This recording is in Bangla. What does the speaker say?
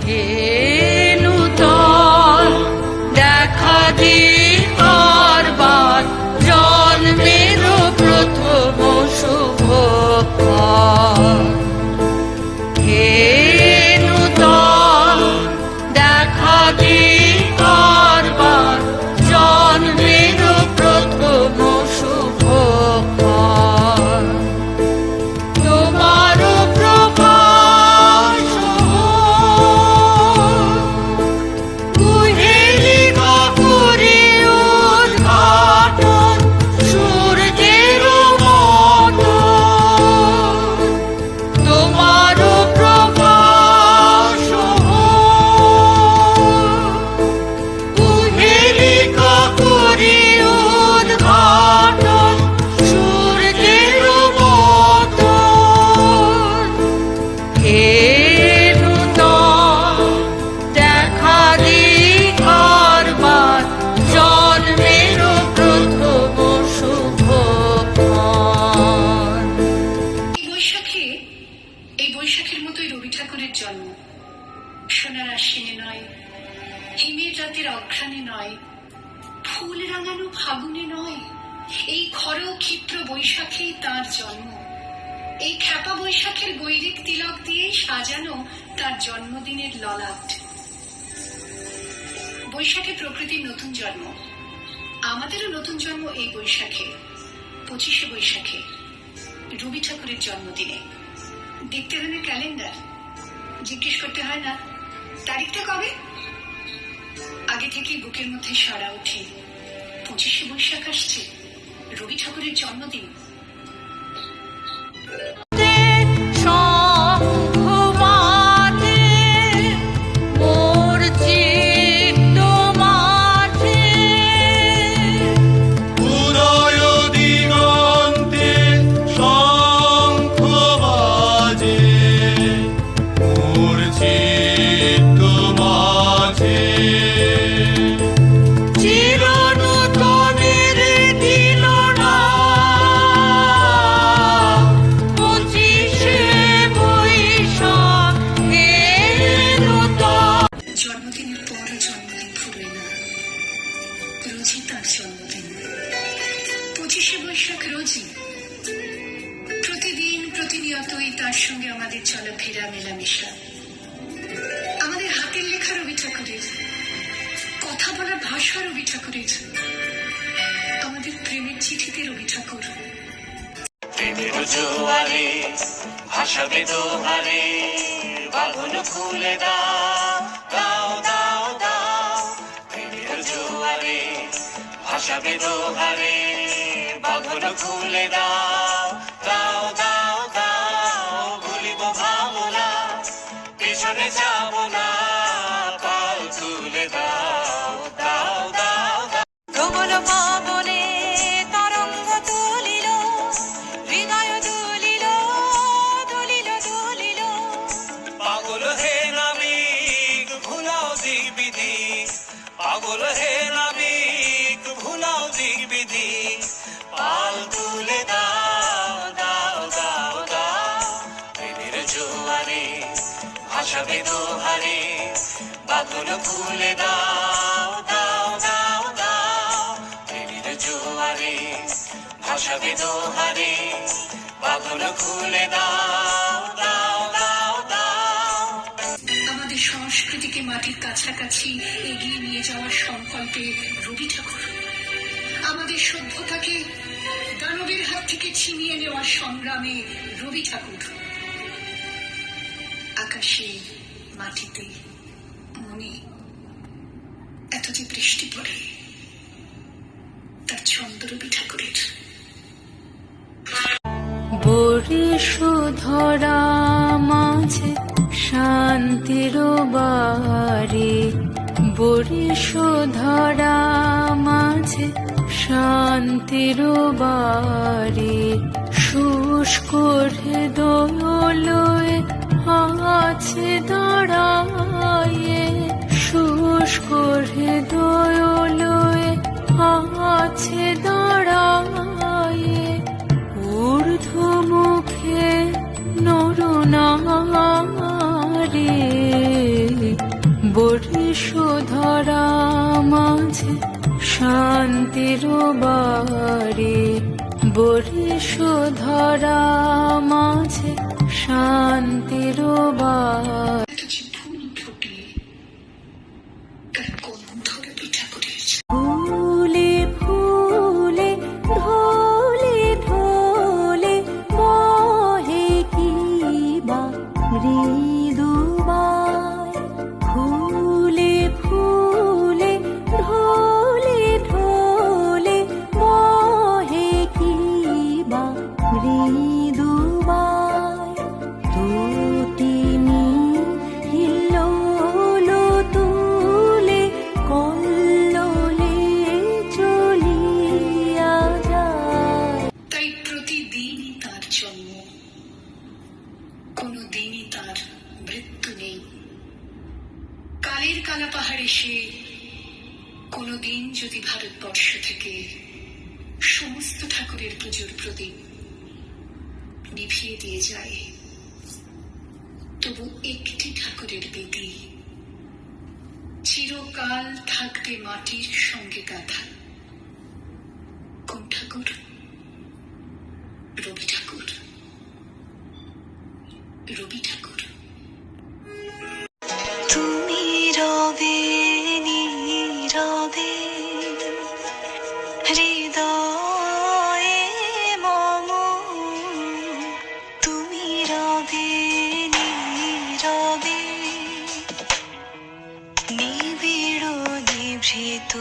হে নূতন দেখা দি করবার জন্মের প্রথম শুভ ক্ষণ। হে নূতন দেখা দি করবার জন্মের প্রথম শুভ ক্ষণ। তোমার প্রকাশ কুহেলি কাকুরে উদ্ঘাটন সূর্যের মতো। তোমার প্রকাশ কুহেলি কাকুরে উদ্ঘাটন সূর্যের মতো। হে নূতন দেখা দি করবার জন্মের প্রথম শুভ ক্ষণ। এই বৈশাখের মতোই রবি ঠাকুরের জন্ম। সোনার আশ্বিনে নয়, হিমের রাতের অঘ্রাণে নয়, ফুল রাঙানো ফাগুনে নয়, এই খর ক্ষিপ্র বৈশাখেই তার জন্ম। এই খ্যাপা বৈশাখের গৈরিক তিলক দিয়ে সাজানো তার জন্মদিনের ললাট। বৈশাখে প্রকৃতির নতুন জন্ম, আমাদেরও নতুন জন্ম এই বৈশাখে, 25শে বৈশাখে, রবি ঠাকুরের জন্মদিনে। দেখতে হয় না ক্যালেন্ডার, জিজ্ঞেস করতে হয় না তারিখটা কবে। আগে থেকেই বুকের মধ্যে সাড়া ওঠে, 25শে বৈশাখ আসছে, রবি ঠাকুরের জন্মদিন। জন্মদিনের পরও জন্মদিন ফুরোয় না, রোজই তার জন্মদিন। 25শে বৈশাখ রোজই, প্রতিদিন প্রতিনিয়তই তার সঙ্গে আমাদের চলাফেরা মেলামেশা। আমাদের হাতের লেখা রবি ঠাকুরের, কথা বলার ভাষা রবি ঠাকুরের, আমাদের প্রেমের চিঠিতে রবি ঠাকুর। প্রেমের জোয়ারে ভাসাবে দোহারে, বাঁধন খুলে দাও দাও দাও দাও। প্রেমের জোয়ারে ভাসাবে দোহারে, বাঁধন খুলে দাও দাও দাও দাও। ভুলিব ভাবনা, পেছনে যাব না, পাল তুলে দাও দাও দাও দাও। প্রবল পাবনে তরঙ্গ তুলিল, হৃদয় দুলিল দুলিল দুলিল। পাগল হে নাবিক ভুলাও দিক বিধি, পাগল হে নাবিক ভুলাও দিক বিধি। পাল তুলে দাও দাও দাও দাও। প্রেমের জোয়ারে ভাসাবে দোহারে, বাঁধন খুলে দাও দাও দাও দাও। প্রেমের জোয়ারে ভাসাবে দোহারে, বাঁধন খুলে দাও দাও দাও দাও। আমাদের সংস্কৃতিকে মাটির কাছাকাছি এগিয়ে নিয়ে যাওয়ার সংকল্পে রবি ঠাকুর। আমাদের সভ্যতাকে দানবের হাত থেকে ছিনিয়ে নেওয়ার সংগ্রামে রবি ঠাকুর। আকাশে, মাটিতে, মনে এত যে বৃষ্টি পড়ে, তার ছন্দ রবি ঠাকুরের। বরিশোধরা মাঝে শান্তির বাড়ি, বরিশোধরা মাঝে শান্তির বাড়ি। শুষ্ক হৃদয় আছে দাঁড়ায়ে, শুষ্ক হৃদয় আছে দাঁড়ায়ে। ঊর্ধ্বমুখে নরনারী ধরা মাঝে শান্তির বাড়ি, বরিশ ধরা মাঝে শান্তির বাড়ি। এত যে ফুল ফোটে তার কোন ধরে পিঠা করেছে। ফুলে ফুলে ঢোলে ঢোলে বহে কি বা মৃদুবাই। ফুলে ফুলে ঢোলে ঢোলে বহে কি বা মৃদুবাই। দুটিনি হিল্লোল তুলে কল্লোলে চলিয়া যায়। তাই প্রতিদিনই তার জন্ম, কোনো দিনই তার মৃত্যু নেই। কালের কালা পাহাড়ে সে কোনোদিন যদি ভারতবর্ষ থেকে সমস্ত ঠাকুরের পুজোর প্রদীপ নিভিয়ে দিয়ে যায়, তবু একটি ঠাকুরের বেদি চিরকাল থাকবে মাটির সঙ্গে গাঁথা। কোন ঠাকুর? রবি ঠাকুর। রবি ঠাকুর। তুমি রবে নীরবে হৃদয়ে মম, তুমি রবে নীরবে নিবিড় নিভৃত